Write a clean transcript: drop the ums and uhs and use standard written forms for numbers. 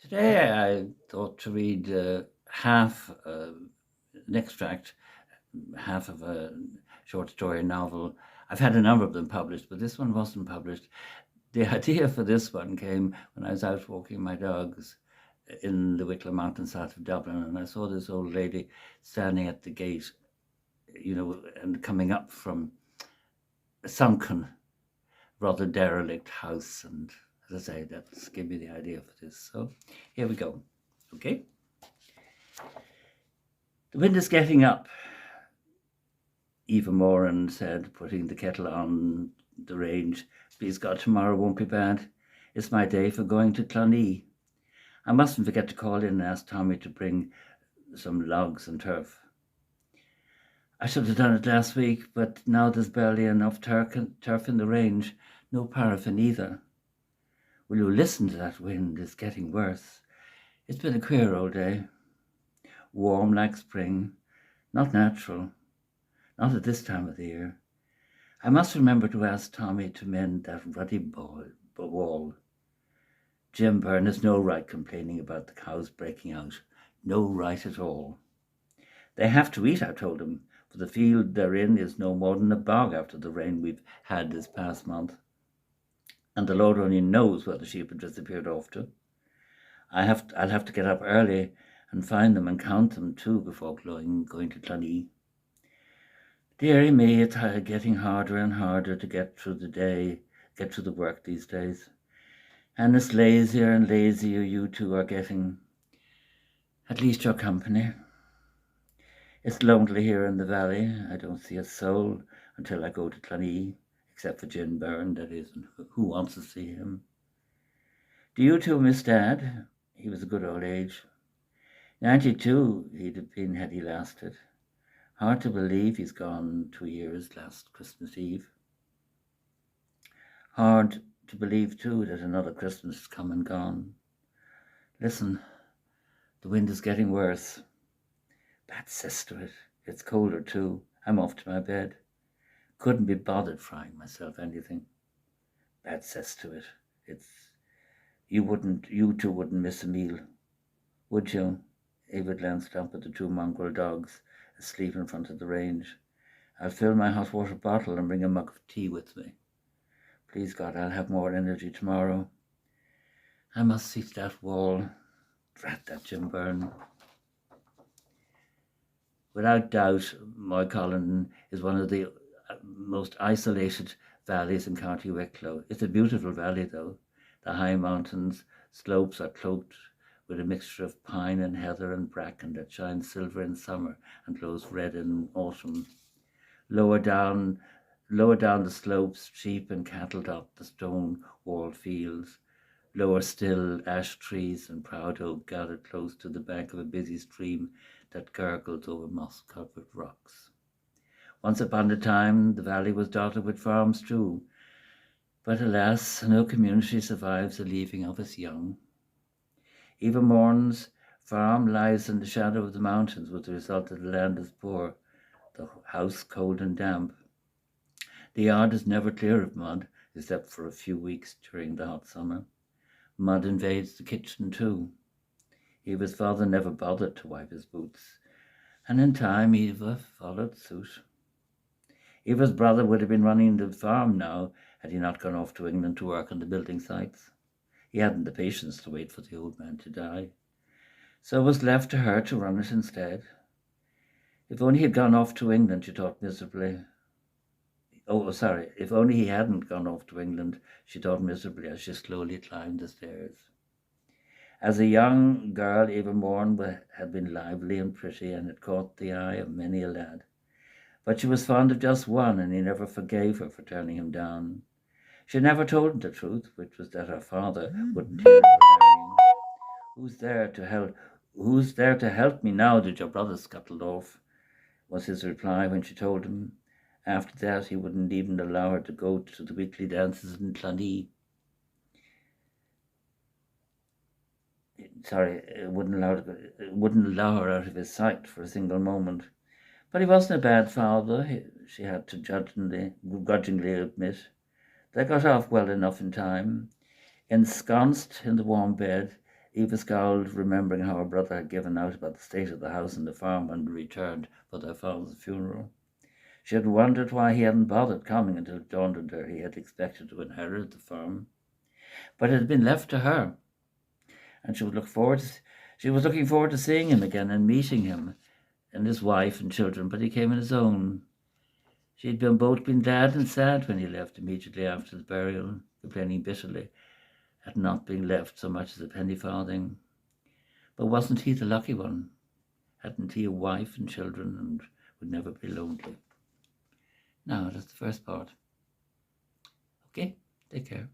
Today I thought to read half an extract, half of a short story novel. I've had a number of them published, but this one wasn't published. The idea for this one came when I was out walking my dogs in the Wicklow Mountains south of Dublin, and I saw this old lady standing at the gate, and coming up from a sunken, rather derelict house. And as I say, that's gave me the idea for this. So here we go. Okay. The wind is getting up, Eva Moran said, putting the kettle on the range. Please God, tomorrow won't be bad. It's my day for going to Clonee. I mustn't forget to call in and ask Tommy to bring some logs and turf. I should have done it last week, but now there's barely enough turf in the range. No paraffin either. Will you listen to that wind? It's getting worse. It's been a queer old day. Warm like spring. Not natural. Not at this time of the year. I must remember to ask Tommy to mend that ruddy wall. Jim Byrne has no right complaining about the cows breaking out. No right at all. They have to eat, I told him, for the field they're in is no more than a bog after the rain we've had this past month. And the Lord only knows where the sheep have disappeared off to. I'll have to get up early and find them and count them too before going to Clonee. Dearie me, it's getting harder and harder to get through the work these days. And it's lazier and lazier you two are getting. At least your company. It's lonely here in the valley. I don't see a soul until I go to Clonee, except for Jim Byrne, that is, and who wants to see him? Do you two miss Dad? He was a good old age. 92 he'd have been had he lasted. Hard to believe he's gone 2 years last Christmas Eve. Hard to believe, too, that another Christmas has come and gone. Listen, the wind is getting worse. Bad cess to it. It's colder, too. I'm off to my bed. Couldn't be bothered frying myself anything. Bad cess to it. You two wouldn't miss a meal, would you? Ava glanced up at the two mongrel dogs asleep in front of the range. I'll fill my hot water bottle and bring a mug of tea with me. Please God, I'll have more energy tomorrow. I must see that wall. Drat that Jim Byrne. Without doubt, Moycullen is one of the most isolated valleys in County Wicklow. It's a beautiful valley, though. The high mountains slopes are cloaked with a mixture of pine and heather and bracken that shines silver in summer and glows red in autumn. Lower down the slopes, sheep and cattle dot the stone-walled fields. Lower still, ash trees and proud oak gathered close to the bank of a busy stream that gurgles over moss-covered rocks. Once upon a time, the valley was dotted with farms too, but alas, no community survives the leaving of its young. Eva Moran's farm lies in the shadow of the mountains with the result that the land is poor, the house cold and damp. The yard is never clear of mud, except for a few weeks during the hot summer. Mud invades the kitchen too. Eva's father never bothered to wipe his boots, and in time Eva followed suit. Eva's brother would have been running the farm now had he not gone off to England to work on the building sites. He hadn't the patience to wait for the old man to die, so it was left to her to run it instead. If only he had gone off to England, she thought miserably. If only he hadn't gone off to England, she thought miserably as she slowly climbed the stairs. As a young girl, Eva Moran had been lively and pretty and had caught the eye of many a lad. But she was fond of just one, and he never forgave her for turning him down. She never told him the truth, which was that her father wouldn't hear of her marrying. Who's there to help me now that your brother scuttled off? Was his reply when she told him. After that, he wouldn't even allow her to go to the weekly dances in Clonee. Wouldn't allow her out of his sight for a single moment. But he wasn't a bad father, she had to grudgingly admit. They got off well enough in time. Ensconced in the warm bed, Eva scowled, remembering how her brother had given out about the state of the house and the farm when he returned for their father's funeral. She had wondered why he hadn't bothered coming until it dawned on her he had expected to inherit the farm. But it had been left to her, and she was looking forward to seeing him again and meeting him and his wife and children, but he came on his own. She had both been glad and sad when he left immediately after the burial, complaining bitterly at not being left so much as a penny farthing. But wasn't he the lucky one? Hadn't he a wife and children and would never be lonely? Now, that's the first part. Okay, take care.